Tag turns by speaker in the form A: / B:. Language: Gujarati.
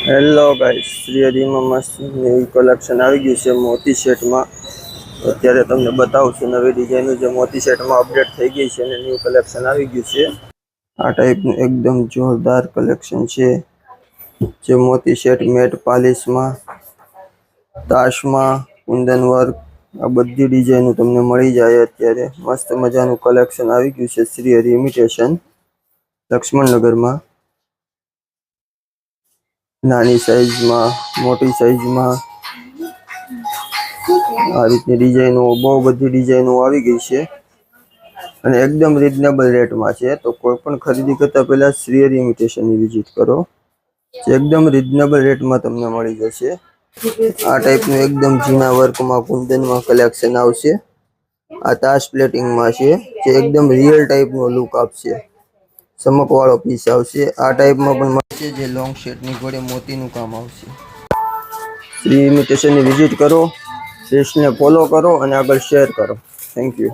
A: હેલો ગાઈસ, શ્રી હરિમાં મસ્ત નવી કલેક્શન આવી ગયું છે મોતી સેટમાં. અત્યારે તમને બતાવું છું નવી ડિઝાઇનનું જે મોતી સેટમાં અપડેટ થઈ ગઈ છે અને ન્યૂ કલેક્શન આવી ગયું છે. આ ટાઈપનું એકદમ જોરદાર કલેક્શન છે જે મોતી સેટ મેટ પાલિશમાં, તાશમાં, કુંદન વર્ક આ બધી ડિઝાઇનો તમને મળી જાય. અત્યારે મસ્ત મજાનું કલેક્શન આવી ગયું છે શ્રી હરિ ઇમિટેશન લક્ષ્મણનગરમાં. નાની સાઈઝમાં, મોટી સાઈઝમાં આ રીતની ડિઝાઇનો બહુ બધી ડિઝાઇનો આવી ગઈ છે અને એકદમ રીઝનેબલ રેટમાં છે. તો કોઈ પણ ખરીદી કરતા પહેલા શ્રી હરિ ઇમિટેશનની વિઝિટ કરો, જે એકદમ રીઝનેબલ રેટમાં તમને મળી જશે. આ ટાઈપનું એકદમ ઝીણા વર્કમાં કુંદનમાં કલેક્શન આવશે. આ તાશ પ્લેટિંગમાં છે જે એકદમ રિયલ ટાઈપનો લુક આપશે. ચમકવાળો પીસ આવશે. આ ટાઈપમાં પણ મળશે જે લોંગ શર્ટની ઘોડે મોતીનું કામ આવશે. શ્રી ઇમિટેશનની વિઝિટ કરો, પેજને ફોલો કરો અને આગળ શેર કરો. Thank you.